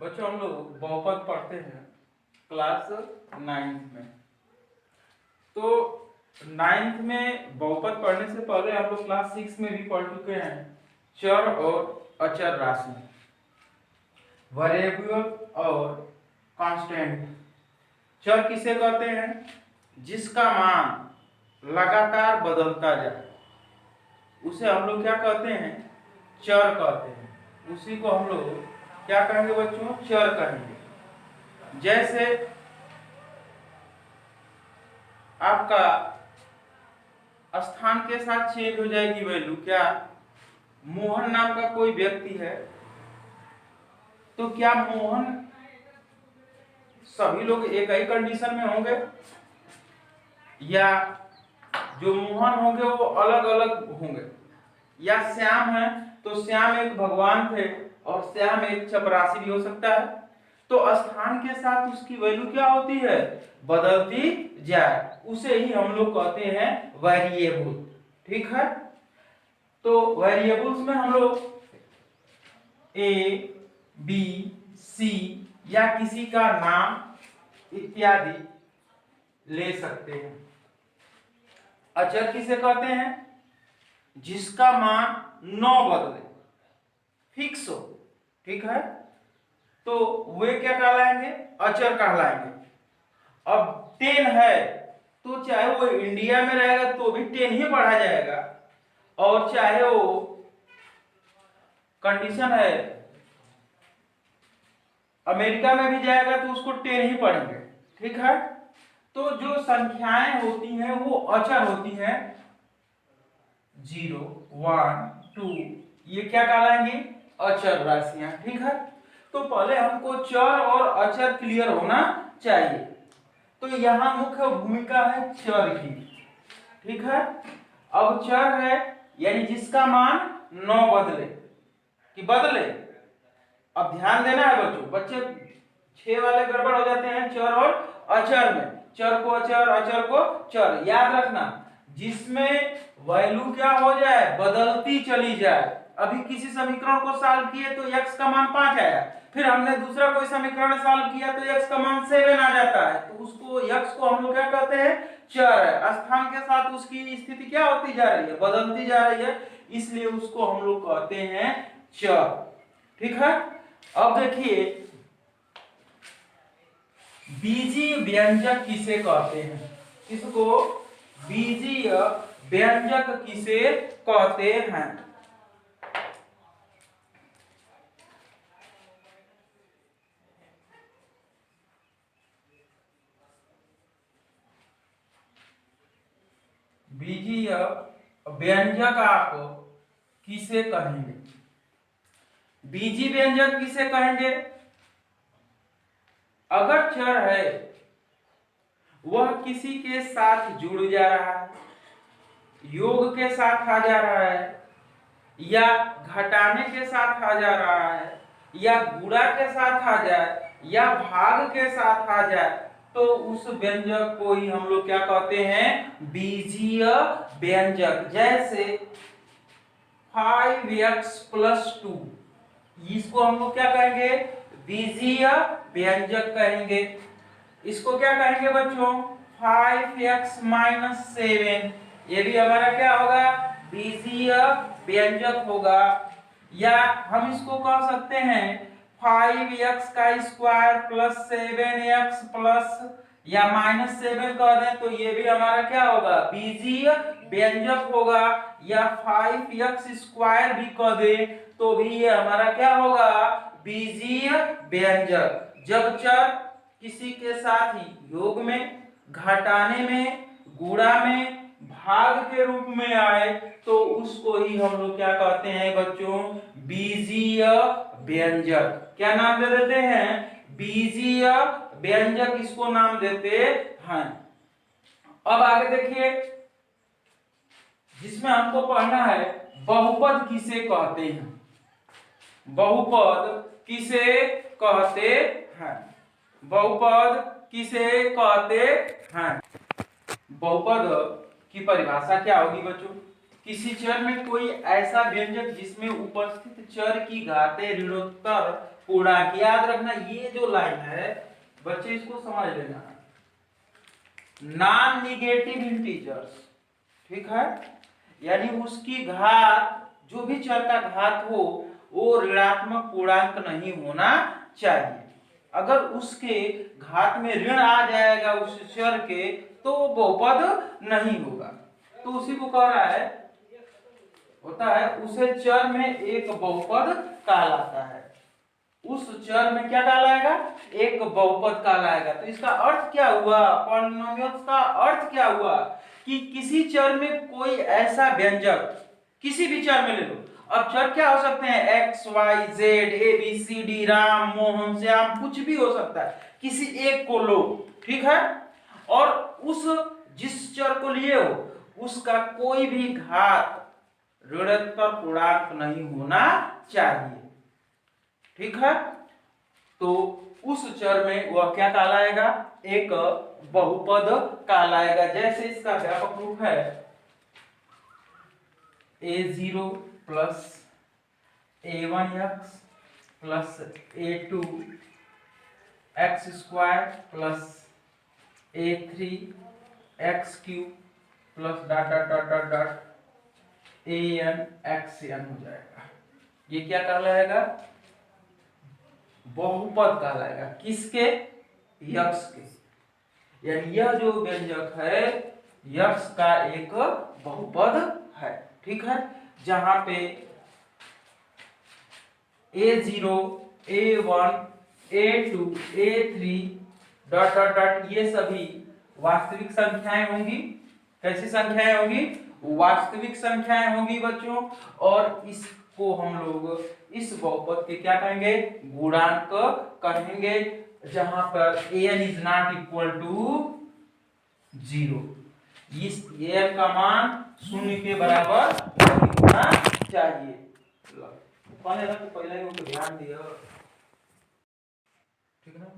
बच्चों हम लोग बहुपद पढ़ते हैं क्लास 9th में। तो 9th में बहुपद पढ़ने से पहले हम लोग क्लास 6 में भी पढ़ चुके हैं चर और अचर राशि, वेरिएबल और कांस्टेंट। चर किसे कहते हैं? जिसका मान लगातार बदलता जाए उसे हम लोग क्या कहते हैं? चर कहते हैं। उसी को हम लोग क्या कहेंगे बच्चों? चर कहेंगे। जैसे आपका स्थान के साथ चेंज हो जाएगी वैल्यू। क्या मोहन नाम का कोई व्यक्ति है तो क्या मोहन सभी लोग एक ही कंडीशन में होंगे, या जो मोहन होंगे वो अलग अलग होंगे? या श्याम है तो श्याम एक भगवान थे और श्याम एक चपरासी भी हो सकता है। तो स्थान के साथ उसकी वैल्यू क्या होती है? बदलती जाए। उसे ही हम लोग कहते हैं वेरिएबल। ठीक है, तो वेरिएबल्स में हम लोग ए, बी, सी या किसी का नाम इत्यादि ले सकते हैं। अचर किसे कहते हैं? जिसका मान न बदले, फिक्स हो। ठीक है, तो वे क्या कहलाएंगे? अचर कहलाएंगे। अब 10 है तो चाहे वो इंडिया में रहेगा तो भी 10 ही पढ़ा जाएगा, और चाहे वो कंडीशन है अमेरिका में भी जाएगा तो उसको 10 ही पढ़ेंगे। ठीक है, तो जो संख्याएं होती हैं वो अचर होती हैं। 0, 1, 2 ये क्या कहलाएंगी? अचर राशियां। ठीक है, तो पहले हमको चर और अचर क्लियर होना चाहिए। तो यहां मुख्य भूमिका है चर की। ठीक है, अब चर है यानी जिसका मान न बदले कि बदले। अब ध्यान देना है बच्चों, बच्चे 6 वाले गड़बड़ हो जाते हैं चर और अचर में। चर को अचर, अचर को चर। याद रखना, जिसमें वैल्यू क्या हो जाए? बदलती चली जाए। अभी किसी समीकरण को सॉल्व किए तो x का मान 5 आया, फिर हमने दूसरा कोई समीकरण सॉल्व किया तो x का मान 7 आ जाता है। तो उसको x को हम लोग क्या कहते हैं? चर है। स्थान के साथ उसकी स्थिति क्या होती जा रही है? बदलती जा रही है, इसलिए उसको हम लोग कहते हैं चर। ठीक है, अब देखिए बीजीय व्यंजक किसे कहते हैं? किसको बीजीय व्यंजक किसे कहते हैं? बीजीय व्यंजक आप किसे कहेंगे? बीजीय व्यंजक किसे कहेंगे? अगर चर है वह किसी के साथ जुड़ जा रहा है, योग के साथ आ जा रहा है, या घटाने के साथ आ जा रहा है, या गुणा के साथ आ जाए, या भाग के साथ आ जाए, तो उस व्यंजक को ही हम लोग क्या कहते हैं? बीजीय व्यंजक। जैसे 5x + 2, इसको हम लोग क्या कहेंगे? बीजीय व्यंजक कहेंगे। इसको क्या कहेंगे बच्चों? 5x - 7, ये भी हमारा क्या होगा? बीजीय व्यंजक होगा। या हम इसको कह सकते हैं 5x² + 7x प्लस या -7 कह दें तो ये भी हमारा क्या होगा? बीजीय व्यंजक होगा। या 5x² भी कह दें तो भी ये हमारा क्या होगा? बीजीय व्यंजक। जब चर किसी के साथ ही योग में, घटाने में, गुणा में, भाग के रूप में आए तो उसको ही हम लोग क्या कहते हैं बच्चों? बीजीय व्यंजक। क्या नाम दे देते हैं? बीजीय व्यंजक इसको नाम देते हैं। अब आगे देखिए, जिसमें हमको पढ़ना है बहुपद किसे कहते हैं? बहुपद किसे कहते हैं? बहुपद किसे कहते हैं? बहुपद की परिभाषा क्या होगी बच्चों? किसी चर में कोई ऐसा व्यंजक जिसमें उपस्थित चर की घातें ऋणोत्तर पूर्णांक। याद रखना ये जो लाइन है बच्चे इसको समझ लेना, नॉन निगेटिव इंटीजर्स, ठीक है, यानी उसकी घात, जो भी चर का घात हो वो ऋणात्मक पूर्णांक नहीं होना चाहिए। अगर उसके घात में ऋण आ जाएगा उस चर के तो वो बहुपद नहीं होगा। तो उसी को कह रहा है, होता है उसे चर में एक बहुपद कहलाता है। उस चर में क्या कहलाएगा? एक बहुपद कहलाएगा। तो इसका अर्थ क्या हुआ? पॉलिनोमियल्स का अर्थ क्या हुआ कि किसी चर में कोई ऐसा व्यंजक, किसी भी चर में ले लो, अब चर क्या हो सकते हैं? X Y Z, A B C D, Ram Mohan Shyam, कुछ भी हो सकता है, किसी एक को लो, ठीक है, और उस जिस चर को लिए हो उसका कोई भी घात ऋणात्मक पूर्णांक नहीं होना चाहिए, ठीक है। तो उस चर में वह क्या कहलाएगा? एक बहुपद कहलाएगा। जैसे इसका व्यापक रूप है a0 plus a1x plus a2 x square plus a3 x cube plus dot dot dot dot dot an xn हो जाएगा। ये क्या कहलाएगा? बहुपद कहलाएगा। किसके? यक्ष के। यानी यह जो व्यंजक है यक्ष का एक बहुपद है, ठीक है, जहां पे a0 a1 a2 a3 dot dot dot ये सभी वास्तविक संख्याएं होंगी। कैसी संख्याएं होंगी? वास्तविक संख्याएं होंगी बच्चों। और इसको हम लोग इस बहुपद के क्या कहेंगे? गुणांक कहेंगे, जहां पर an is not equal to 0। इस an का मान 0 के बराबर नहीं होना चाहिए। पहले ना तो पहले ही उनको ध्यान दिया, ठीक है ना।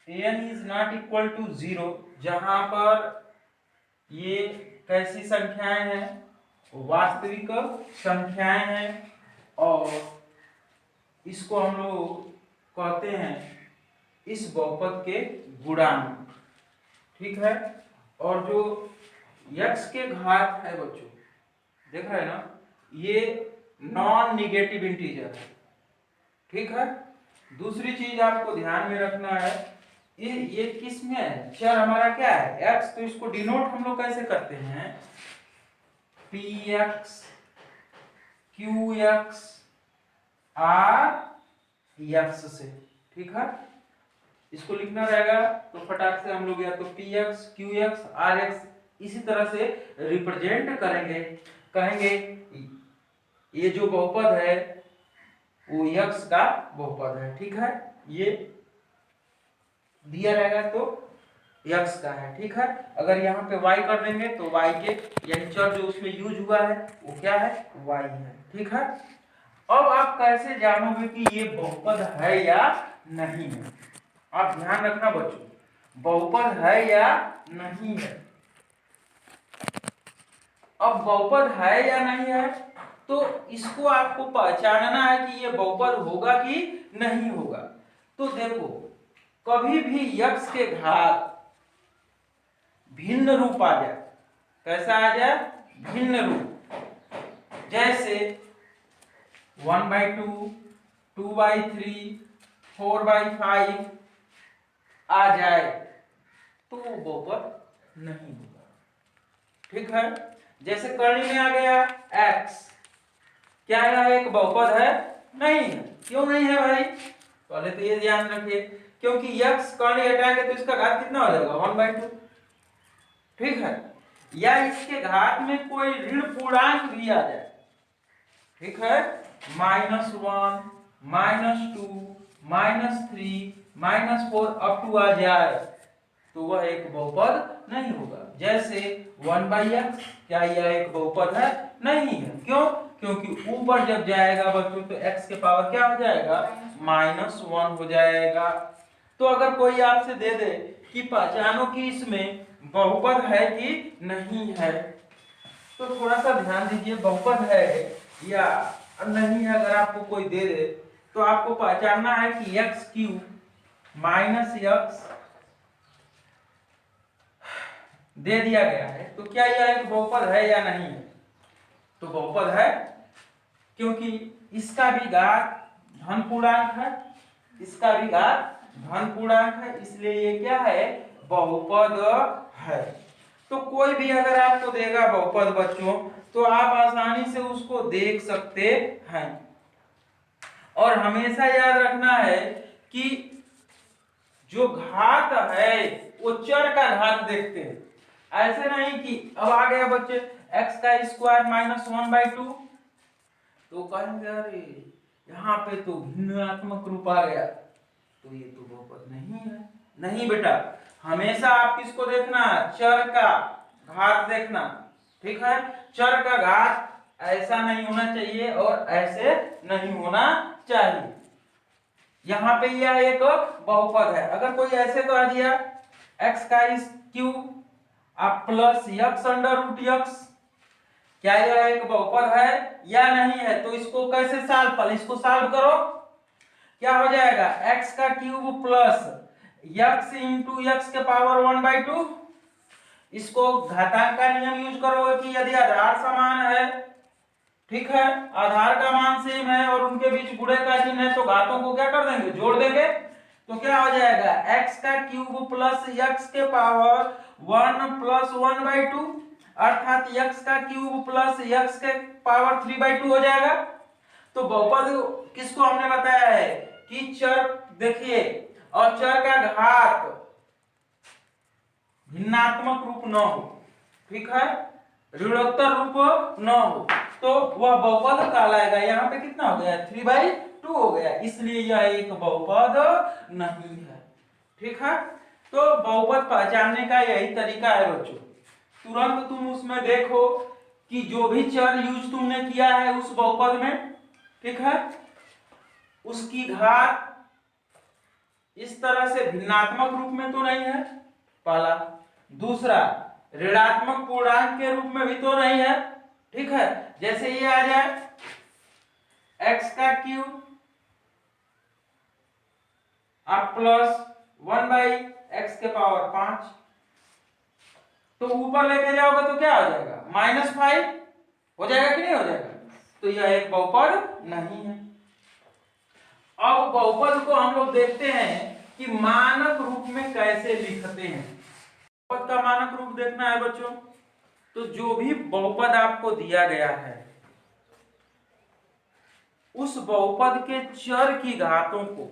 an is not equal to 0 जहां पर ये कैसी संख्याएं हैं? वास्तविक संख्याएं हैं। और इसको हम लोग कहते हैं इस बहुपद के गुणांक, ठीक है। और जो x के घात है बच्चों, देख रहे हैं ना, ये नॉन निगेटिव इंटीजर है, ठीक है। दूसरी चीज आपको ध्यान में रखना है, ये किस में है? चर हमारा क्या है? x। तो इसको डिनोट हम लोग कैसे करते हैं? px qx rx से, ठीक है। इसको लिखना रहेगा तो फटाक से हम लोग या तो px qx rx इसी तरह से रिप्रेजेंट करेंगे। कहेंगे ये जो बहुपद है वो x का बहुपद है, ठीक है। ये दिया रहेगा तो x का है, ठीक है। अगर यहाँ पे y कर देंगे तो y के, यानी चर जो उसमें यूज हुआ है वो क्या है? y है, ठीक है। अब आप कैसे जानोगे कि ये बहुपद है या नहीं है? आप ध्यान रखना बच्चों, बहुपद है या नहीं है। अब बहुपद है या नहीं है तो इसको आपको पहचानना है कि ये बहुपद होगा कि नहीं होगा। तो देखो, कभी भी x के घात भिन्न रूप आ जाए, कैसा आ जाए? भिन्न रूप। जैसे 1/2 2/3 4/5 आ जाए तो वो बहुपद नहीं होगा, ठीक है। जैसे करनी में आ गया x, क्या है? एक बहुपद है? नहीं है। क्यों नहीं है भाई? पहले तो ये ध्यान रखिए, क्योंकि x कर्ण हटाएंगे तो इसका घात कितना हो जाएगा? 1/2, ठीक है। या इसके घात में कोई ऋण पूर्णांक भी आ जाए, ठीक है, -1 -2 -3 -4 अप टू आ जाए तो वह एक बहुपद नहीं होगा। जैसे 1/x, क्या यह एक बहुपद है? नहीं है। क्यों? क्योंकि ऊपर जब जाएगा बच्चों तो x के पावर क्या हो जाएगा? -1 हो जाएगा। तो अगर कोई आपसे दे दे कि पहचानो कि इसमें बहुपद है कि नहीं है, तो थोड़ा सा ध्यान दीजिए, बहुपद है या नहीं है, अगर आपको कोई दे दे तो आपको पहचानना है कि एक्स क्यूब माइनस एक्स दे दिया गया है, तो क्या यह एक बहुपद है या नहीं है? तो बहुपद है, क्योंकि इसका भी घात धन पूर्णांक है, इसका भी घात धन पूर्णांक है, इसलिए ये क्या है? बहुपद है। तो कोई भी अगर आपको देगा बहुपद बच्चों, तो आप आसानी से उसको देख सकते हैं। और हमेशा याद रखना है कि जो घात है वो चर का घात देखते हैं, ऐसे नहीं कि अब आ गया बच्चे एक्स का स्क्वायर माइनस 1/2, तो कहेंगे अरे यहाँ पे तो भिन्नात्मक रूप आ गया, तो ये तो बहुपद नहीं है। नहीं बेटा, हमेशा आप किसको देखना? चर का घात देखना, ठीक है? चर का घात ऐसा नहीं होना चाहिए और ऐसे नहीं होना चाहिए। यहाँ पे यह एक बहुपद है। अगर कोई ऐसे कह दिया एक्स का क्यूब आप plus X under root X, क्या यह एक बहुपद है या नहीं है? तो इसको कैसे सॉल्व? पहले इसको सॉल्व करो, क्या हो जाएगा? एक्स का cube plus x into x के पावर 1/2। इसको घातांक का नियम यूज करोगे कि यदि आधार समान है, ठीक है, आधार का मान सेम है और उनके बीच गुणे का चिन्ह है, तो घातों को क्या कर देंगे? जोड़ देंगे। तो क्या हो जाएगा? x का क्यूब प्लस x के पावर 1 प्लस 1/2, अर्थात x का क्यूब प्लस x के पावर 3/2 हो जाएगा। तो बहुपद किसको हमने बताया है कि चर, देखिए, और चर का घात भिन्नात्मक रूप न हो, ठीक है, ऋणोत्तर रूप न हो, तो वह बहुपद कहलाएगा। यहाँ पे कितना हो गया? 3/2 हो गया, इसलिए यह एक बहुपद नहीं है, ठीक है। तो बहुपद पहचानने का यही तरीका है बच्चों। तुरंत तुम उसमें देखो कि जो भी चर यूज तुमने किया है उस बहुपद में, ठीक है, उसकी घात इस तरह से भिन्नात्मक रूप में तो नहीं है, पहला। दूसरा, ऋणात्मक पूर्णांक के रूप में भी तो नहीं है, ठीक है। जैसे ये आ जाए एक्स का क्यूब आप प्लस 1/x के पावर 5, तो ऊपर लेके जाओगे तो क्या हो जाएगा? -5 हो जाएगा कि नहीं हो जाएगा? तो यह एक बहुपद नहीं है। अब बहुपद को हम लोग देखते हैं कि मानक रूप में कैसे लिखते हैं। बहुपद का मानक रूप देखना है बच्चों, तो जो भी बहुपद आपको दिया गया है उस बहुपद के चर की घातों को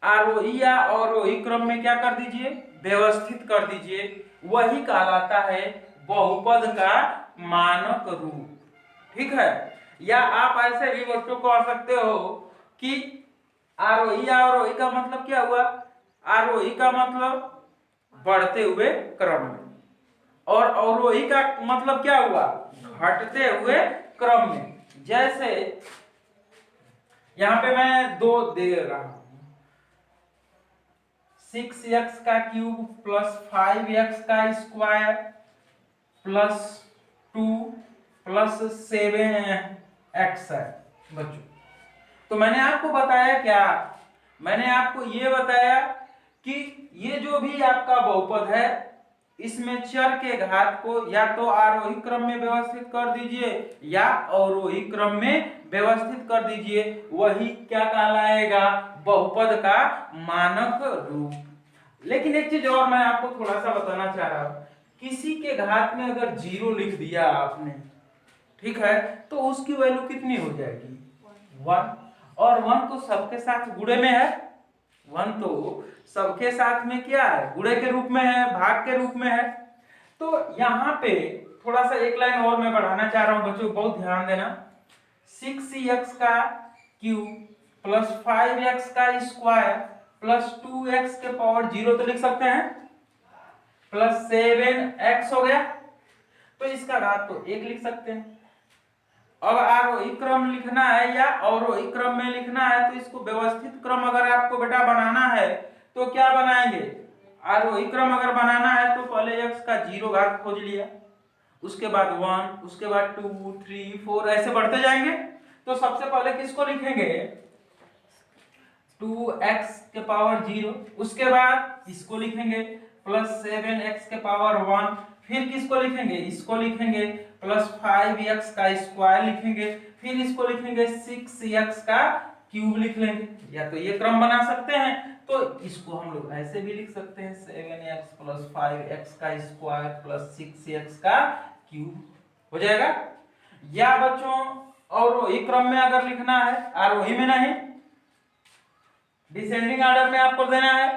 आरोही या अवरोही क्रम में क्या कर दीजिए? व्यवस्थित कर दीजिए। वही कहलाता है बहुपद का मानक रूप, ठीक है। या आप ऐसे भी बच्चों को कह सकते हो कि आरोही या अवरोही का मतलब क्या हुआ? आरोही का मतलब बढ़ते हुए क्रम में, और अवरोही का मतलब क्या हुआ? घटते हुए क्रम में। जैसे यहां पे मैं 2 दे रहा हूं, 6x का क्यूब प्लस 5x का स्क्वायर प्लस 2 प्लस 7x है बच्चों। तो मैंने आपको बताया क्या? मैंने आपको ये बताया कि ये जो भी आपका बहुपद है इसमें चर के घात को या तो आरोही क्रम में व्यवस्थित कर दीजिए या अवरोही क्रम में व्यवस्थित कर दीजिए, वही क्या कहलाएगा? बहुपद का मानक रूप। लेकिन एक चीज और मैं आपको थोड़ा सा बताना चाह रहा हूं, किसी के घात में अगर 0 लिख दिया आपने, ठीक है, तो उसकी वैल्यू कितनी हो जाएगी? 1। और 1 तो सबके साथ गुणे में है, 1 तो सबके साथ में क्या है? गुणे के रूप में है, भाग के रूप में है। तो यहाँ पे थोड़ा सा एक लाइन और मैं बढ़ाना चाह रहा हूं बच्चों, बहुत ध्यान देना। 6x का क्यूब प्लस 5x का स्क्वायर प्लस 2x के पावर 0 तो लिख सकते हैं, प्लस 7x हो गया, तो इसका घात तो 1 लिख सकते हैं। अब आरोही क्रम लिखना है या अवरोही क्रम में लिखना है, तो इसको व्यवस्थित क्रम अगर आपको बेटा बनाना है तो क्या बनाएंगे? आरोही क्रम अगर बनाना है तो पहले x का 0 घात खोज लिया, उसके बाद 1, उसके बाद 2, 3, 4 ऐसे बढ़ते जाएंगे। तो सबसे पहले किसको लिखेंगे 2x के पावर 0, उसके बाद इसको लिखेंगे प्लस 7x के पावर 1, फिर किसको लिखेंगे इसको लिखेंगे प्लस 5x का स्क्वायर लिखेंगे, फिर इसको लिखेंगे 6x का क्यूब लिख लेंगे। या तो ये क्रम बना सकते हैं, तो इसको हम लोग ऐसे भी लिख सकते हैं 7x प्लस 5x का स्क्वायर प्लस 6x का क्यूब हो जाएगा। या बच्चों और एक क्रम में अगर लिखना है आरोही में नहीं डिसेंडिंग ऑर्डर में आपको देना है,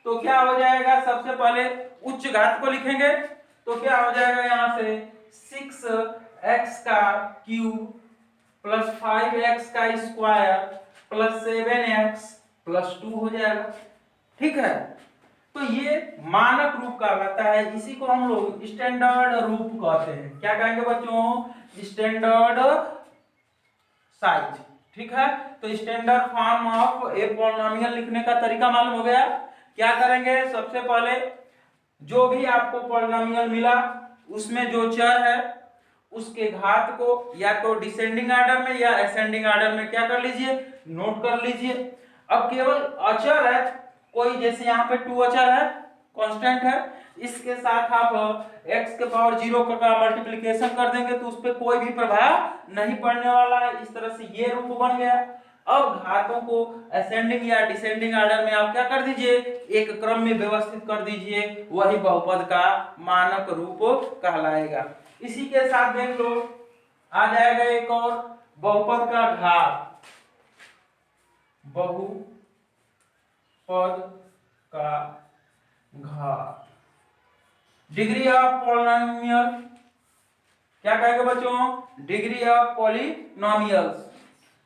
तो क्या हो जाएगा सबसे पहले उच्च घात को लिखेंगे, तो क्या हो जाएगा यहां से 6x का क्यूब प्लस 5x का स्क्वायर प्लस 7x प्लस 2 हो जाएगा। ठीक है, तो ये मानक रूप कहलाता है, इसी को हम लोग स्टैंडर्ड रूप कहते हैं। क्या कहेंगे बच्चों स्टैंडर्ड साइज। ठीक है, तो standard form of a polynomial लिखने का तरीका मालूम हो गया। क्या करेंगे सबसे पहले जो भी आपको पॉलिनोमियल मिला उसमें जो चर है उसके घात को या तो डिसेंडिंग ऑर्डर में या असेंडिंग ऑर्डर में क्या कर लीजिए नोट कर लीजिए। अब केवल अचर है कोई, जैसे यहाँ पे 2 अचर है कांस्टेंट है, इसके साथ आप x के पावर 0 का मल्टीप्लिकेशन कर देंगे तो उस पर कोई भी प्रभाव नहीं पड़ने वाला है। इस तरह से ये रूप बन गया। अब घातों को असेंडिंग या डिसेंडिंग ऑर्डर में आप क्या कर दीजिए एक क्रम में व्यवस्थित कर दीजिए, वही बहुपद का मानक रूप कहलाएगा। इसी के साथ देख लो आ जाएगा एक और बहुपद का घात, बहुपद का घात डिग्री ऑफ पॉलिनोमियल। क्या कहेंगे बच्चों डिग्री ऑफ पॉलिनोमियल्स।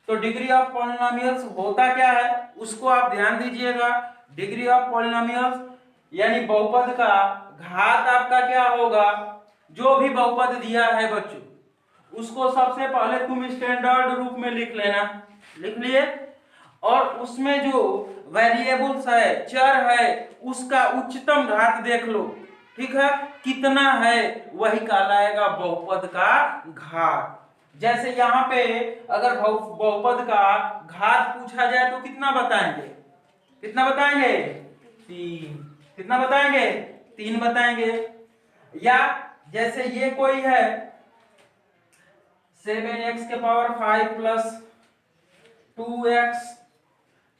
तो डिग्री ऑफ पॉलिनोमियल्स होता क्या है उसको आप ध्यान दीजिएगा। डिग्री ऑफ पॉलिनोमियल्स यानी बहुपद का घात आपका क्या होगा, जो भी बहुपद दिया है बच्चों उसको सबसे पहले तुम स्टैंडर्ड रूप में लिख लेना, लिख लिए, और उसमें जो वेरिएबल्स है चर है उसका उच्चतम घात देख लो। ठीक है, कितना है वही कहलाएगा बहुपद का घात। जैसे यहाँ पे अगर बहुपद का घात पूछा जाए तो कितना बताएंगे, कितना बताएंगे 3, कितना बताएंगे 3 बताएंगे। या जैसे ये कोई है 7x के power 5 plus 2x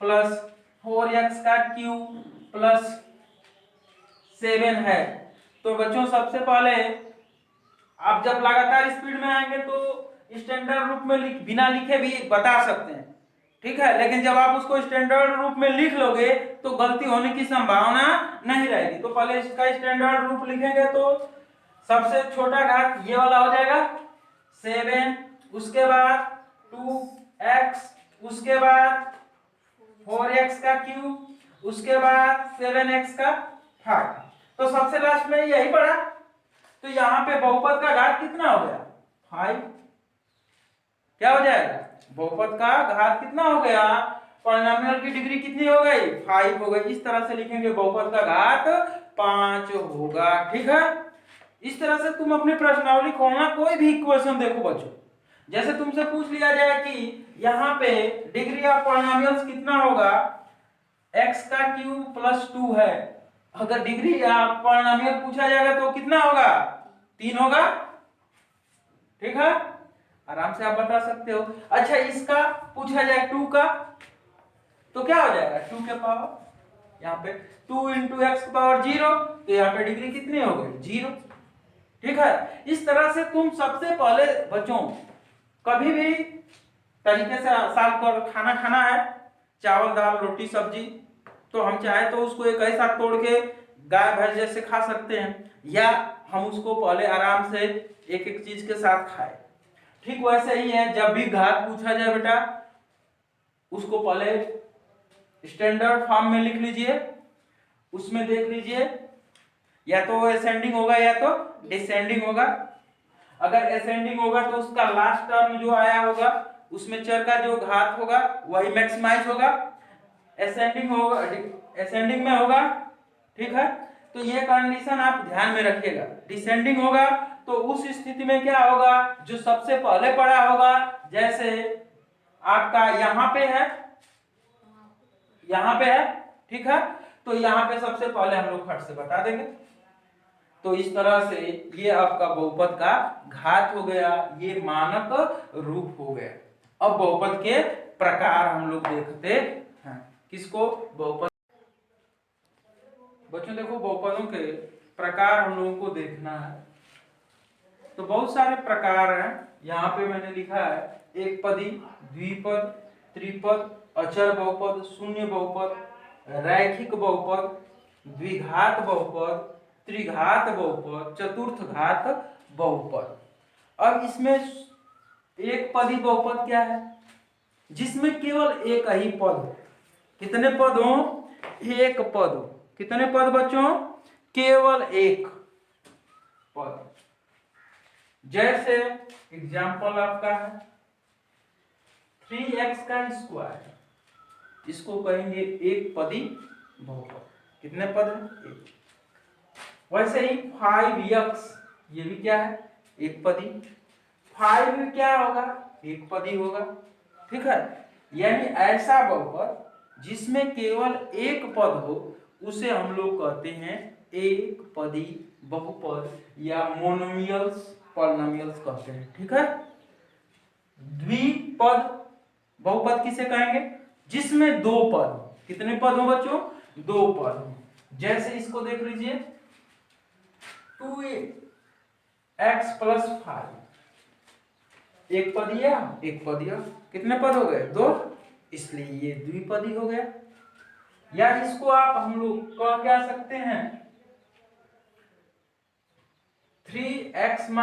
plus 4x का क्यूब प्लस 7 है, तो बच्चों सबसे पहले आप जब लगातार स्पीड में आएंगे तो स्टैंडर्ड रूप में बिना लिखे भी बता सकते हैं। ठीक है, लेकिन जब आप उसको स्टैंडर्ड रूप में लिख लोगे तो गलती होने की संभावना नहीं रहेगी। तो पहले इसका स्टैंडर्ड रूप लिखेंगे तो सबसे छोटा घात ये वाला हो जाएगा 7, उसके बाद 2x, उसके बाद 4x का क्यूब, उसके बाद 7x का 5। तो सबसे लास्ट में यही पड़ा, तो यहाँ पे बहुपद का घात कितना हो गया 5। क्या हो जाएगा बहुपद का घात कितना हो गया, पॉलिनोमियल की डिग्री कितनी हो गई 5 हो गई। इस तरह से लिखेंगे बहुपद का घात 5 होगा। ठीक है, इस तरह से तुम अपनी प्रश्नावली खोलना, कोई भी इक्वेशन देखो बच्चों, जैसे तुमसे पूछ लिया जाए कि यहाँ पे डिग्री ऑफ पॉलिनोमियल्स कितना होगा, x का क्यूब प्लस 2 है, अगर डिग्री ऑफ पॉलिनोमियल पूछा जाएगा तो कितना होगा 3 होगा। ठीक है, आराम से आप बता सकते हो। अच्छा इसका पूछा जाए 2 का तो क्या हो जाएगा 2 के पावर यहाँ पे 2 इंटू एक्स की पावर 0, तो यहाँ पे डिग्री कितनी हो गई 0। ठीक है, इस तरह से तुम सबसे पहले बच्चों कभी भी तरीके से साल को खाना खाना है, चावल दाल रोटी सब्जी, तो हम चाहे तो उसको एक ऐसा तोड़ के गाय भैंस जैसे खा सकते हैं, या हम उसको पहले आराम से एक एक चीज के साथ खाए। ठीक वैसे ही है, जब भी घात पूछा जाए बेटा उसको पहले स्टैंडर्ड फॉर्म में लिख लीजिए, उसमें देख लीजिए या तो असेंडिंग होगा या तो डिसेंडिंग होगा। अगर असेंडिंग होगा तो उसका लास्ट टर्म जो आया होगा उसमें चर का जो घात होगा वही मैक्सिमाइज होगा। असेंडिंग होगा असेंडिंग में होगा। ठीक है, तो ये कंडीशन आप ध्यान में रखिएगा। डिसेंडिंग होगा तो उस स्थिति में क्या होगा, जो सबसे पहले पड़ा होगा, जैसे आपका यहाँ पे है, यहाँ पे है, ठीक है, तो यहाँ पे सबसे पहले हम लोग फट से बता देंगे। तो इस तरह से ये आपका बहुपद का घात हो गया, ये मानक रूप हो गया। अब बहुपद के प्रकार हम लोग देखते हैं। किसको? बहुपद। बच्चों देखो, बहुपदों के प्रकार हम लोगों को देखना है। तो बहुत सारे प्रकार हैं, यहाँ पे मैंने लिखा है एक पदी, द्विपद, त्रिपद, अचर बहुपद, शून्य बहुपद, रैखिक बहुपद, द्विघात बहुपद, त्रिघात बहुपद, चतुर्थ घात बहुपद। अब इसमें एक पदी बहुपद क्या है? जिसमें केवल एक ही पद हो। कितने पद हो? एक पद हो। कितने पद बच्चों? केवल एक पद। जैसे एग्जाम्पल आपका है 3x का स्क्वायर, इसको कहेंगे एक पदी बहुपद। कितने पद है? एक। वैसे ही 5x, ये भी क्या है? एक पदी। 5 क्या होगा? एक पदी होगा, ठीक है। यानी ऐसा बहुपद जिसमें केवल एक पद हो उसे हम लोग कहते हैं एक पदी बहुपद या मोनोमियल्स, पॉलिनोमियल्स कहते हैं, ठीक है। द्विपद बहुपद किसे कहेंगे? जिसमें दो पद। कितने पद हो बच्चों? दो पद। जैसे इसको देख लीजिए 2x + 5, एक पदिया एक पदिया, कितने पद हो गए? दो, इसलिए ये द्विपदी हो गया। या इसको आप हम लोग क्या सकते हैं 3x -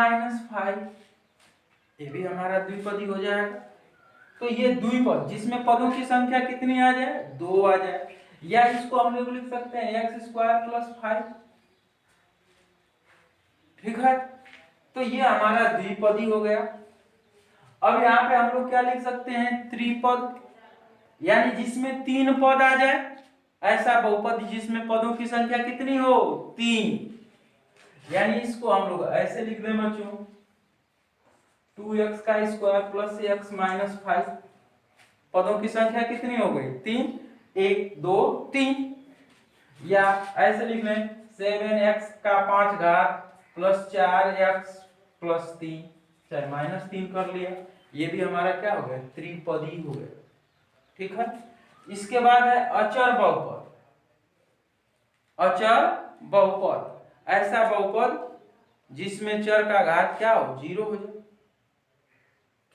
5, ये भी हमारा द्विपदी हो जाएगा। तो ये द्विपद जिसमें पदों की संख्या कितनी आ जाए? दो आ जाए। या इसको हम लोग लिख सकते हैं x² + 5, ठीक है। तो ये हमारा द्विपदी हो गया। अब यहाँ पे हम लोग क्या लिख सकते हैं? त्रिपद, यानी जिसमें तीन पद आ जाए, ऐसा बहुपद जिसमें पदों की संख्या कितनी हो? तीन। यानी इसको हम लोग ऐसे लिख दें बच्चों 2x² + x - 5, पदों की संख्या कितनी हो गई? तीन। 1 2 3। या ऐसे लिख लें 7x का 5 घात + 4x + 3, चाहे -3 कर लिया, ये भी हमारा क्या हो गया? त्रिपदी हो गया, ठीक है। इसके बाद है अचर बहुपद। अचर बहुपद ऐसा बहुपद जिसमें चर का घात क्या हो? 0 हो जाए।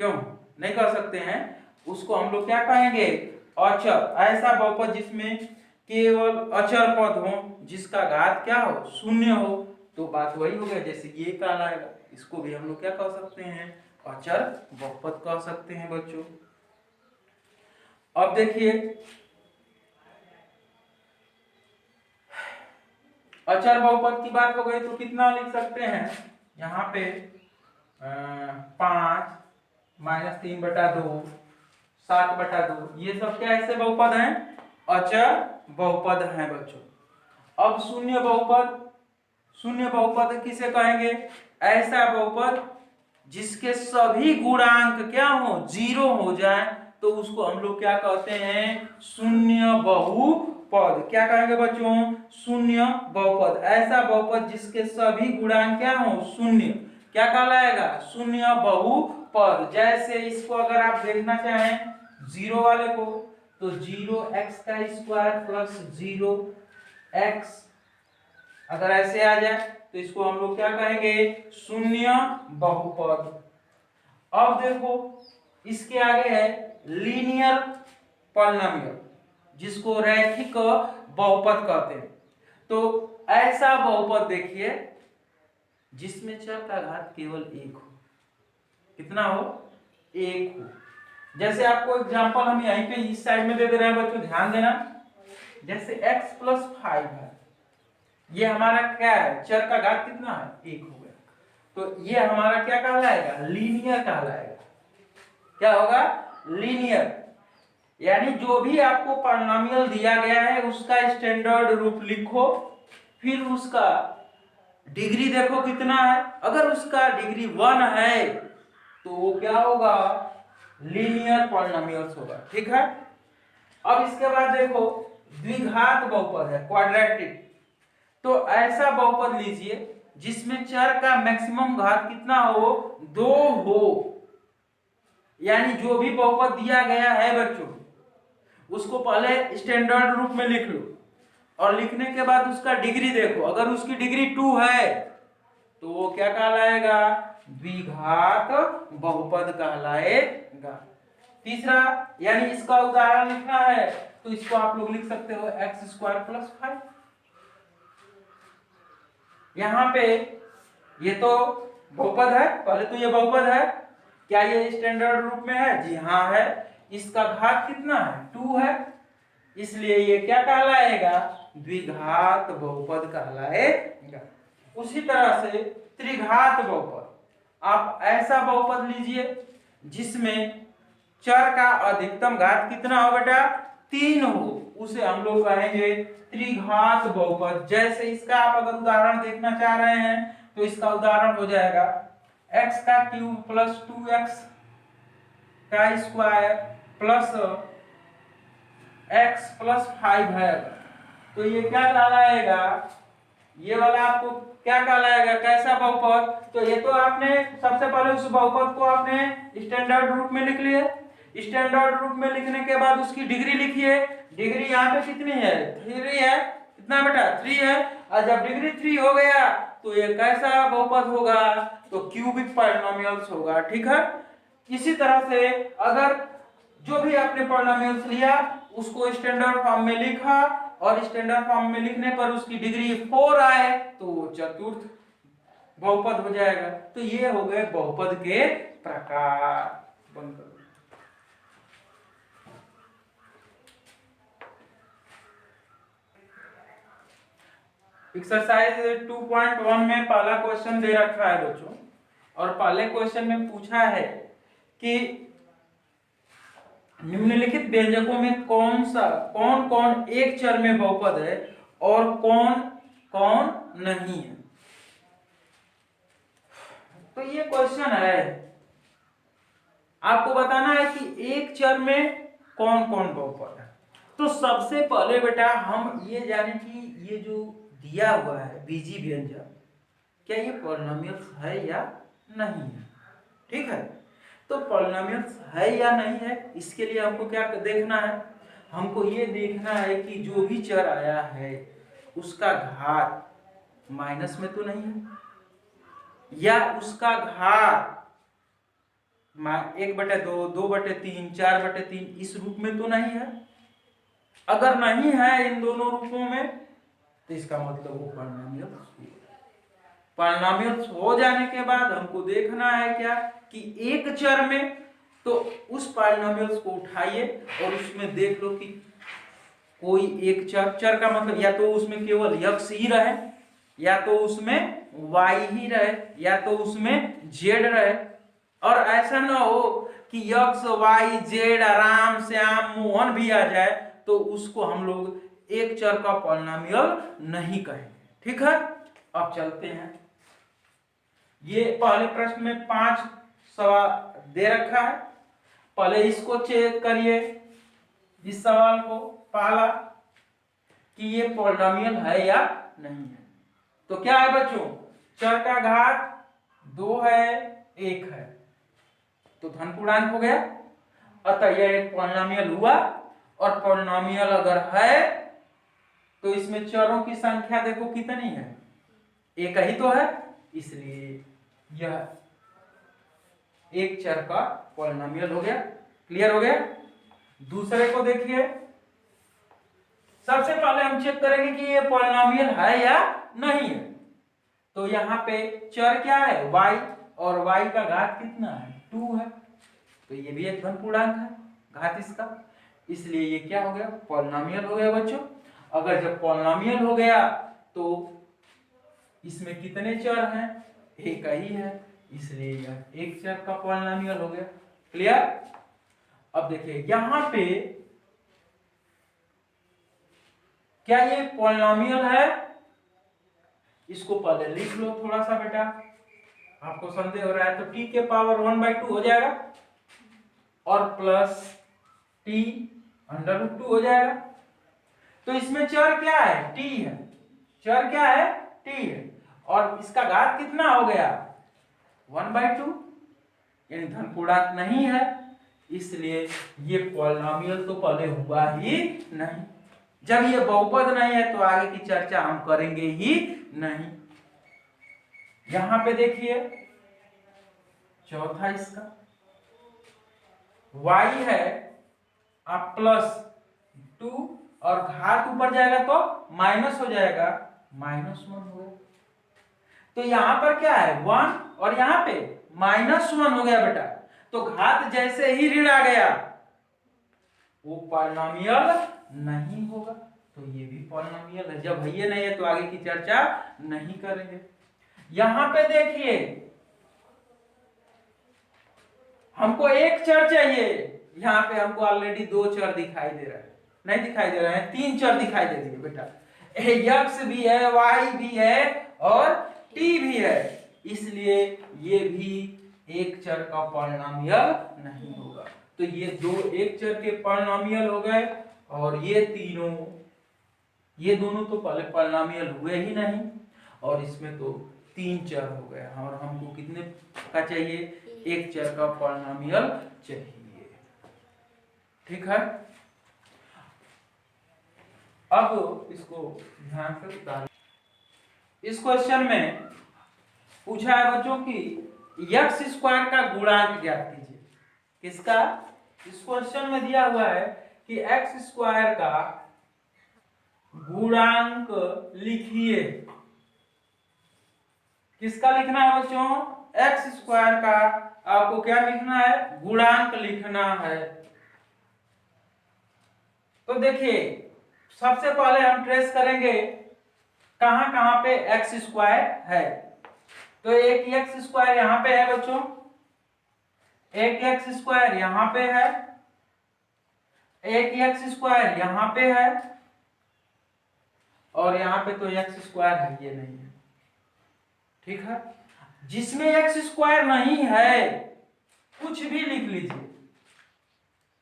क्यों नहीं कर सकते हैं? उसको हम लोग क्या कहेंगे? अचर। ऐसा बहुपद जिसमें केवल अचर पद हो, जिसका घात क्या हो? 0 हो, तो बात वही हो गया जैसे ये कहलाएगा। इसको भी हम लोग क्या कह सकते हैं? अचर बहुपद कह सकते हैं बच्चों। अब देखिए अचर बहुपद की बात हो गई तो कितना लिख सकते हैं? यहाँ पे 5 - 3/2, 7/2, ये सब क्या ऐसे बहुपद हैं? अचर बहुपद हैं बच्चों। अब शून्य बहुपद। शून्य बहुपद किसे कहेंगे? ऐसा बहुपद जिसके सभी गुणांक क्या हो? 0 हो जाए, तो उसको हम लोग क्या कहते हैं? शून्य बहुपद। क्या कहेंगे बच्चों? शून्य बहुपद। ऐसा बहुपद जिसके सभी गुणांक क्या हो? 0, क्या कहलाएगा? शून्य बहुपद। जैसे इसको अगर आप देखना चाहें 0 वाले को, तो 0x² + 0x अगर ऐसे आ जाए तो इसको हम लोग क्या कहेंगे? शून्य बहुपद। अब देखो इसके आगे है लीनियर पॉलिनोमियल, जिसको रैखिक बहुपद कहते हैं। तो ऐसा बहुपद देखिए जिसमें चर का घात केवल 1 हो। कितना हो? 1 हो। जैसे आपको एग्जांपल हम यहीं पे इस साइड में दे दे रहे हैं बच्चों, ध्यान देना। जैसे x + 5 है, ये हमारा क्या है? चर का घात कितना है? 1 हो गया। तो ये हमारा क्या कहलाएगा? लीनियर कहलाएगा। क्या होगा? लीनियर। यानी जो भी आपको पॉलिनोमियल दिया गया है उसका स्टैंडर्ड रूप लिखो, फिर उसका डिग्री देखो कितना है, अगर उसका डिग्री 1 है तो वो क्या होगा, लीनियर पॉलिनोमियल्स होगा। ठीक है, अब इसके बाद देखो द्विघात बहुपद है, क्वाड्रेटिक। तो ऐसा बहुपद लीजिए जिसमें चर का मैक्सिमम घात कितना हो, 2 हो। यानी जो भी बहुपद दिया गया है बच्चों, उसको पहले स्टैंडर्ड रूप में लिख लो और लिखने के बाद उसका डिग्री देखो। अगर उसकी डिग्री 2 है तो वो क्या कहलाएगा, द्विघात बहुपद कहलाएगा। तीसरा, यानी इसका उदाहरण लिखना है तो इसको आप लोग लिख सकते हो x² + 5। यहां पे ये तो बहुपद है, पहले तो ये बहुपद है, क्या ये स्टैंडर्ड रूप में है, जी हाँ है। इसका घात कितना है, 2 है, इसलिए ये क्या कहलाएगा, द्विघात बहुपद कहलाएगा। उसी तरह से त्रिघात बहुपद, आप ऐसा बहुपद लीजिए जिसमें चर का अधिकतम घात कितना हो बेटा, 3 हो, उसे हम लोग कहेंगे त्रिघात बहुपद। जैसे इसका आप अगर उदाहरण देखना चाह रहे हैं तो इसका उदाहरण हो जाएगा x³ + 2x² प्लस x + 5 है। तो ये क्या कहलाएगा, ये वाला आपको क्या कहलाएगा, कैसा बहुपद। तो ये तो आपने सबसे पहले उस बहुपद को आपने स्टैंडर्ड रूप में लिख लिए। स्टैंडर्ड रूप में लिखने के बाद उसकी डिग्री लिखिए। डिग्री यहाँ पे कितनी है, 3 है, कितना बेटा, 3 है। और जब डिग्री 3 हो गया तो ये कैसा बहुपद होगा, तो क्यूबिक पॉलिनोमियल्स होगा। ठीक है, इसी तरह से अगर जो भी आपने पॉलिनोमियल्स लिया उसको स्टैंडर्ड फॉर्म में लिखा और स्टैंडर्ड फॉर्म में लिखने पर उसकी डिग्री 4 आए तो वो चतुर्थ बहुपद हो जाएगा। तो ये हो गए बहुपद के प्रकार। बंद करो। एक्सरसाइज 2.1 में पहला क्वेश्चन दे रखा है बच्चों, और पहले क्वेश्चन में पूछा है कि निम्नलिखित व्यंजकों में कौन कौन एक चर में बहुपद है और कौन कौन नहीं है। तो ये क्वेश्चन है, आपको बताना है कि एक चर में कौन कौन बहुपद है। तो सबसे पहले बेटा हम ये जाने कि ये जो दिया हुआ है बीजी व्यंजक, क्या ये पॉलिनोमियल्स है या नहीं है। ठीक है, तो पॉलिनोमियल्स है या नहीं है, इसके लिए हमको क्या देखना है, हमको ये देखना है कि जो भी चर आया है उसका घात माइनस में तो नहीं है, या उसका घात 1/2, 2/3, 4/3 इस रूप में तो नहीं है। अगर नहीं है इन दोनों रूपों में तो इसका मतलब वो पॉलिनोमियल्स हो जाने के बाद हमको देखना है क्या कि एक चर में, तो उस पॉलिनोमियल्स को उठाइए और उसमें देख लो कि कोई एक चर का मतलब या तो उसमें केवल x ही रहे, या तो उसमें y ही रहे, या तो उसमें z रहे। और ऐसा ना हो कि x y z Ram Shyam Mohan भी आ जाए तो उसको हम लोग एक चर का पॉलिनोमियल नहीं कहेंगे। ठीक है, अब चलते हैं। ये पहले प्रश्न में 5 सवाल दे रखा है, पहले इसको चेक करिए, इस सवाल को पहला कि ये पॉलिनोमियल है या नहीं है। तो क्या है बच्चों, चर का घात 2 है, 1 है, तो धन पूर्णांक हो गया, अतः यह एक पॉलिनोमियल हुआ। और पॉलिनोमियल अगर है तो इसमें चरों की संख्या देखो कितनी है, एक ही तो है, इसलिए यह एक चर का पॉलिनोमियल हो गया। क्लियर हो गया। दूसरे को देखिए, सबसे पहले हम चेक करेंगे कि ये पॉलिनोमियल है या नहीं है। तो यहाँ पे चर क्या है, y, और y का घात कितना है, 2 है, तो ये भी एक धन पूर्णांक है घात इसका, इसलिए ये क्या हो गया, पॉलिनोमियल हो गया बच्चों। अगर जब पॉलिनोमियल हो गया तो इसमें कितने चर हैं, एक ही है, इसलिए यह एक चर का पॉलिनोमियल हो गया। क्लियर। अब देखिए यहां पे क्या ये पॉलिनोमियल है, इसको पहले लिख लो थोड़ा सा बेटा, आपको संदेह हो रहा है तो t के पावर 1/2 हो जाएगा और प्लस t √2 हो जाएगा। तो इसमें चर क्या है? t है। चर क्या है? t है। और इसका घात कितना हो गया? 1/2, यानी धन पूर्णांक नहीं है, इसलिए ये पॉलिनॉमियल तो पहले हुआ ही नहीं। जब ये बहुपद नहीं है तो आगे की चर्चा हम करेंगे ही नहीं। यहां पे देखिए चौथा इसका y है आप +2 और घात ऊपर जाएगा तो माइनस हो जाएगा, -1 होगा। तो यहां पर क्या है? 1 और यहां पे -1 हो गया बेटा। तो घात जैसे ही ऋण आ गया वो पॉलिनॉमियल नहीं होगा। तो ये भी पॉलिनॉमियल है। जब ये नहीं है तो आगे की चर्चा नहीं करेंगे। यहां पे देखिए हमको एक चर चाहिए, यहां पे हमको ऑलरेडी 2 चर दिखाई दे रहा है, नहीं दिखाई दे रहे हैं, 3 चर दिखाई दे दिए बेटा। x भी है, y भी है और t भी है, इसलिए ये भी एक चर का पॉलिनॉमियल नहीं होगा। तो ये दो एक चर के पॉलिनॉमियल हो गए और ये दोनों तो पहले पॉलिनॉमियल हुए ही नहीं, और इसमें तो 3 चर हो गए। और हमको कितने का चाहिए? एक चर का पॉलिनॉमियल चाहिए। ठीक है, अब इसको ध्यान से उतार। इस क्वेश्चन में पूछा है बच्चों कि x² का गुणांक ज्ञात कीजिए। किसका? इस क्वेश्चन में दिया हुआ है कि x² का गुणांक लिखिए। किसका लिखना है बच्चों? x² का आपको क्या लिखना है? गुणांक लिखना है। तो देखिए सबसे पहले हम ट्रेस करेंगे कहां कहां पे x² है। तो एक x² यहां पे है बच्चों, एक x² यहां पे है, एक x² यहां पे है, और यहां पे तो x² है ये नहीं है। ठीक है, जिसमें x² नहीं है कुछ भी लिख लीजिए।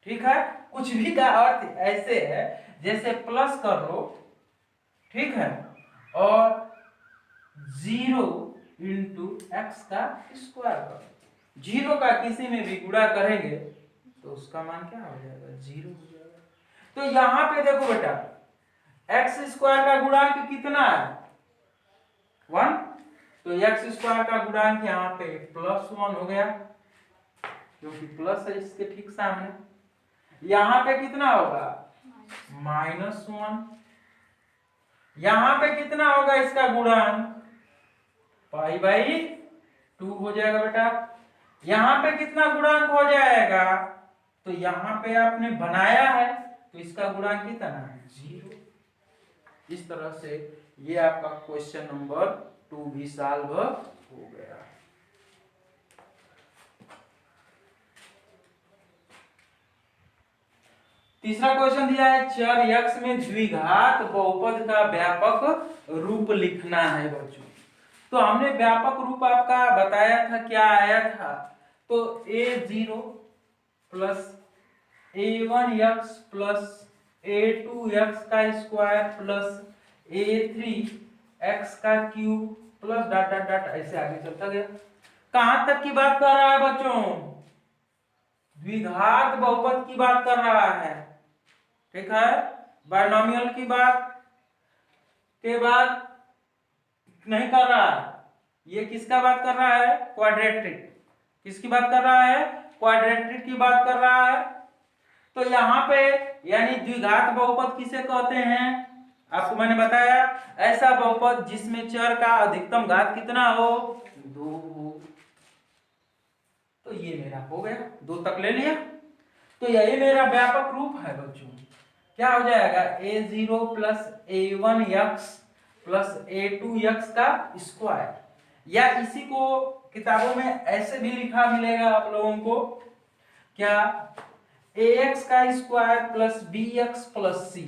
ठीक है, कुछ भी का अर्थ ऐसे है जैसे प्लस कर लो, ठीक है, और 0 × x का स्क्वायर करो। 0 का किसी में भी गुणा करेंगे तो उसका मान क्या हो जाएगा? 0 हो जाएगा। तो यहां पे देखो बेटा x² का गुणांक कितना है? 1। तो x² का गुणांक यहाँ पे +1 हो गया, क्योंकि प्लस है इसके ठीक सामने। यहाँ पे कितना होगा? -1। यहाँ पे कितना होगा इसका गुणांक? π/2 हो जाएगा बेटा। यहाँ पे कितना गुणांक हो जाएगा? तो यहाँ पे आपने बनाया है तो इसका गुणांक कितना है? 0। इस तरह से ये आपका क्वेश्चन नंबर 2 भी सॉल्व हो गया। तीसरा क्वेश्चन दिया है चर x में द्विघात बहुपद का व्यापक रूप लिखना है बच्चों। तो हमने व्यापक रूप आपका बताया था, क्या आया था? तो a0 + a1x + a2x का स्क्वायर प्लस a3x का cube plus dot dot dot ऐसे आगे चलता गया। कहां तक की बात कर रहा है बच्चों? द्विघात बहुपद की बात कर रहा है। ठीक है, बायनोमियल की बात के बाद नहीं कर रहा है। ये किसका बात कर रहा है? क्वाड्रेटिक। किसकी बात कर रहा है? क्वाड्रेटिक की बात कर रहा है। तो यहाँ पे यानी द्विघात बहुपद किसे कहते हैं? आपको मैंने बताया ऐसा बहुपद जिसमें चर का अधिकतम घात कितना हो? 2 हो। तो ये मेरा हो गया, 2 तक ले लिया। तो यही मेरा व्यापक रूप है बच्चों। क्या हो जाएगा? a0 + a1x + a2x का स्क्वायर, या इसी को किताबों में ऐसे भी लिखा मिलेगा आप लोगों को, क्या? ax का स्क्वायर + bx + c,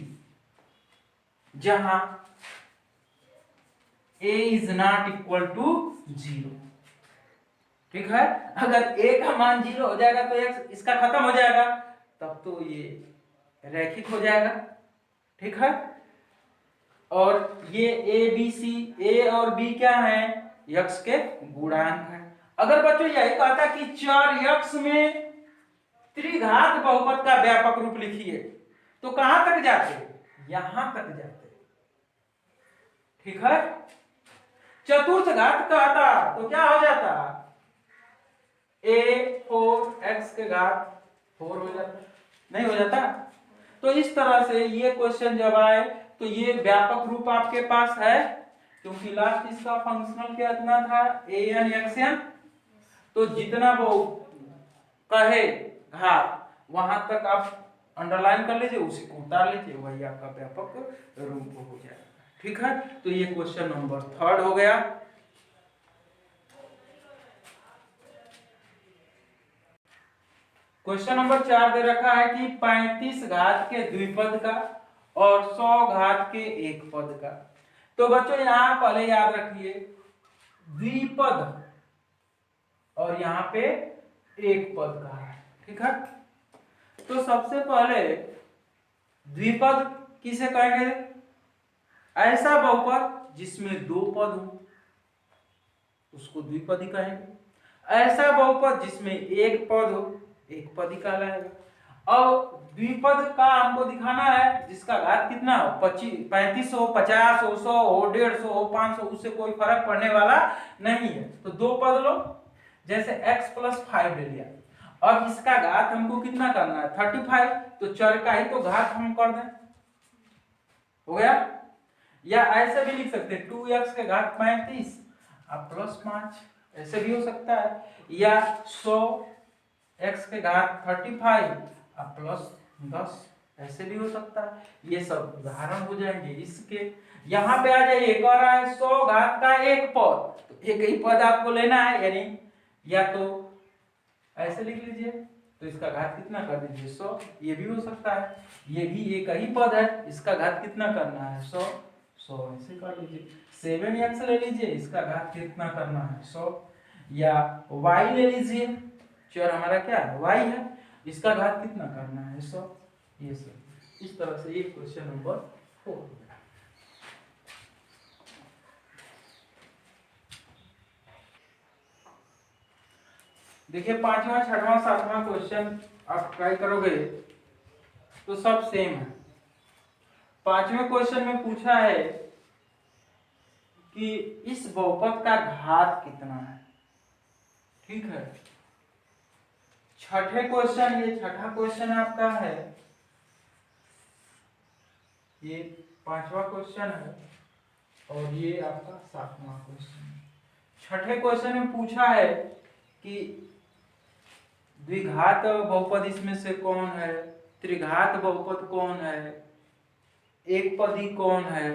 जहां a is not equal to 0। ठीक है, अगर a का मान 0 हो जाएगा तो x इसका खत्म हो जाएगा, तब तो ये रैखिक हो जाएगा। ठीक है, और ये a b c, a और b क्या है, x के गुणांक है। अगर बच्चों यही कहता कि चर x में त्रिघात बहुपद का व्यापक रूप लिखिए, तो कहां तक जाते, यहां तक जाते। ठीक है, चतुर्थ घात का आता तो क्या हो जाता, a4 x के घात 4 हो जाता, नहीं हो जाता। तो इस तरह से ये क्वेश्चन जब आए तो ये व्यापक रूप आपके पास है, क्योंकि लास्ट इसका फंक्शनल कितना था, an xn। तो जितना वो कहे घात वहां तक आप अंडरलाइन कर लीजिए, उसी को उतार लीजिए, वही आपका व्यापक रूप हो जाएगा। ठीक है, तो ये क्वेश्चन नंबर 3 हो गया। क्वेश्चन नंबर 4 दे रखा है कि 35 घात के द्विपद का और 100 घात के एक पद का। तो बच्चों यहां पहले याद रखिए द्विपद और यहां पे एक पद का है। ठीक है, तो सबसे पहले द्विपद किसे कहेंगे, ऐसा बहुपद जिसमें 2 पद हो उसको द्विपदी कहेंगे। ऐसा बहुपद जिसमें एक पद हो एक पदी कहलाएगा। अब द्विपद का हमको दिखाना है जिसका घात कितना हो, 35 हो, 50 हो, 100 हो, 150 हो, 500, उससे कोई फर्क पड़ने वाला नहीं है। तो 2 पद लो, जैसे x + 5 ले लिया। अब इसका घात हमको कितना करना है, 35, तो चर का ही तो घात हम कर दें, हो गया। या ऐसे भी लिख सकते हैं 2x के घात 35 अब +5, ऐसे भी हो सकता है। या 100 x के घात 35 अब +10, ऐसे भी हो सकता है। ये सब उदाहरण हो जाएंगे इसके। यहाँ पे आ जाइए, कह रहा है 100 घात का एक पद, तो एक ही पद आपको लेना है, यानी या तो ऐसे लिख लीजिए, तो इसका घात कितना कर दीजिए 100, ये भी हो सकता है। ये भी एक ही पद है, इसका घात कितना करना है 100, 100 ऐसे कर लीजिए। 7x ले लीजिए, इसका घात कितना करना है 100। या y ले लीजिए, चर हमारा क्या है y है, इसका घात कितना करना है 100। ये सब इस तरह से ये क्वेश्चन नंबर 4 हो गया। देखिए 5वां 6वां 7वां क्वेश्चन आप ट्राई करोगे तो सब सेम है। 5वें क्वेश्चन में पूछा है कि इस बहुपद का घात कितना है। ठीक है, छठे क्वेश्चन, ये छठा क्वेश्चन आपका है, ये 5वां क्वेश्चन है और ये आपका 7वां क्वेश्चन है। छठे क्वेश्चन में पूछा है कि द्विघात बहुपद इसमें से कौन है, त्रिघात बहुपद कौन है, एक पदी कौन है,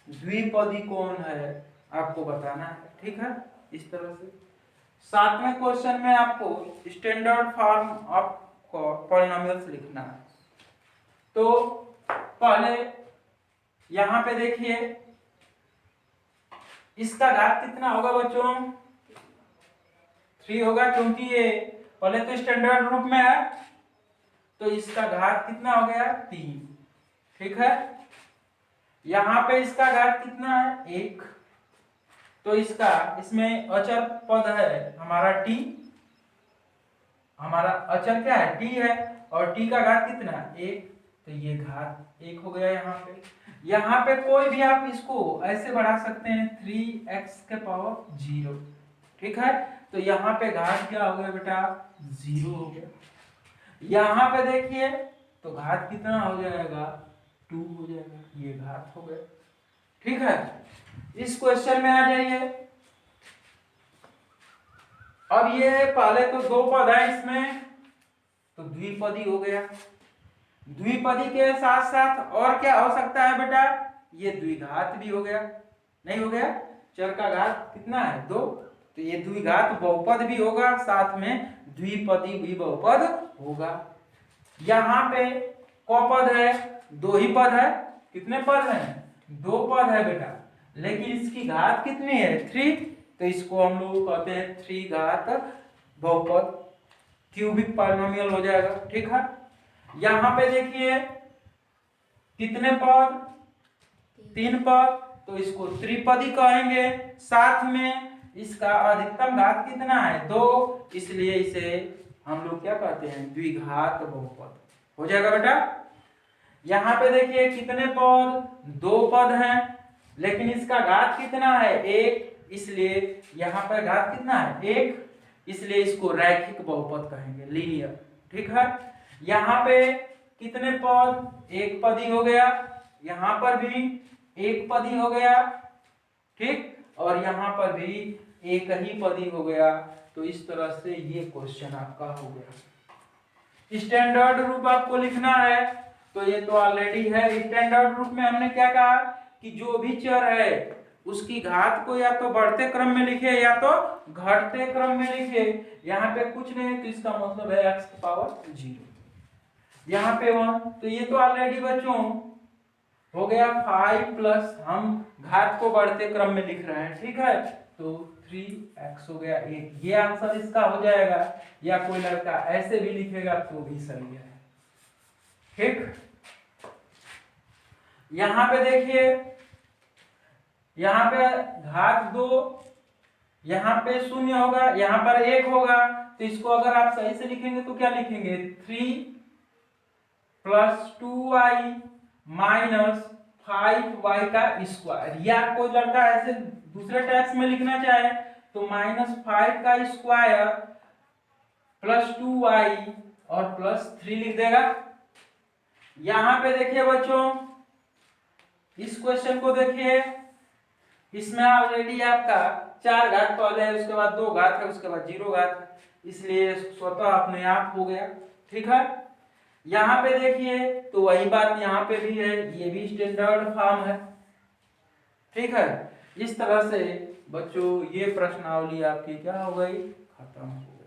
द्विपदी कौन है, आपको बताना है। ठीक है, इस तरह से 7वें क्वेश्चन में आपको स्टैंडर्ड फॉर्म ऑफ पॉलिनोमियल्स लिखना है। तो पहले यहां पे देखिए इसका घात कितना होगा बच्चों, 3 होगा, क्योंकि ये पहले तो स्टैंडर्ड रूप में है, तो इसका घात कितना हो गया 3। ठीक है, यहां पे इसका घात कितना है 1, तो इसका इसमें अचर पद है हमारा t, हमारा अचर क्या है t है, और t का घात कितना 1, तो ये घात 1 हो गया। यहाँ पे कोई भी आप इसको ऐसे बढ़ा सकते हैं 3x⁻0। ठीक है, तो यहाँ पे घात क्या हो गया बेटा 0 हो गया। यहाँ पे देखिए तो घात कितना हो जाएगा 2 हो जाएगा, ये घात हो गया। ठीक है, इस क्वेश्चन में आ जाइए। अब ये पहले तो 2 पद है इसमें, तो द्विपदी हो गया। द्विपदी के साथ साथ और क्या हो सकता है बेटा, ये द्विघात भी हो गया, नहीं हो गया, चर का घात कितना है 2, तो ये द्विघात बहुपद भी होगा, साथ में द्विपदी भी बहुपद होगा। यहाँ पे कौ पद है, 2 ही पद है, कितने पद हैं 2 पद है बेटा, लेकिन इसकी घात कितनी है 3, तो इसको हम लोग कहते हैं 3 घात बहुपद, क्यूबिक पॉलिनोमियल हो जाएगा। ठीक है, यहाँ पे देखिए कितने पद, 3 पद, तो इसको त्रिपदी कहेंगे। साथ में इसका अधिकतम घात कितना है 2, इसलिए इसे हम लोग क्या कहते हैं द्विघात बहुपद हो जाएगा बेटा। यहाँ पे देखिए कितने पद, 2 पद हैं, लेकिन इसका घात कितना है 1, इसलिए यहाँ पर घात कितना है 1, इसलिए इसको रैखिक बहुपद कहेंगे, लीनियर। ठीक है, यहाँ पे कितने पद, 1 पद ही हो गया, यहाँ पर भी 1 पद ही हो गया। ठीक, और यहाँ पर भी 1 ही पद ही हो गया। तो इस तरह से ये क्वेश्चन आपका हो गया। स्टैंडर्ड रूप आपको लिखना है, तो ये तो ऑलरेडी है। स्टैंडर्ड रूप में हमने क्या कहा कि जो भी चर है उसकी घात को या तो बढ़ते क्रम में लिखे या तो घटते क्रम में लिखे। यहाँ पे कुछ नहीं है तो इसका मतलब है x की पावर 0, यहाँ पे 1, तो ये तो ऑलरेडी बच्चों हो गया 5 प्लस, हम घात को बढ़ते क्रम में लिख रहे हैं। ठीक है, तो 3x हो गया 1, ये आंसर इसका हो जाएगा। या कोई लड़का ऐसे भी लिखेगा तो भी सही है। ठीक, यहाँ पे देखिए, यहाँ पे घात 2, यहाँ पे 0 होगा, यहाँ पर 1 होगा, तो इसको अगर आप सही से लिखेंगे तो क्या लिखेंगे 3 प्लस 2y माइनस 5y का स्क्वायर। या कोई लड़का ऐसे दूसरे टैक्स में लिखना चाहे तो -5 का स्क्वायर प्लस 2y और प्लस 3 लिख देगा। यहाँ पे देखिए बच्चों, इस क्वेश्चन को देखिए, इसमें ऑलरेडी आपका 4 घात पहले है, उसके बाद 2 घात है, उसके बाद 0 घात है, इसलिए स्वतः अपने आप हो गया। ठीक है, यहाँ पे देखिए तो वही बात यहाँ पे भी है, ये भी स्टैंडर्ड फॉर्म है। ठीक है, इस तरह से बच्चों ये प्रश्नावली आपकी क्या हो गई, खत्म हो गई।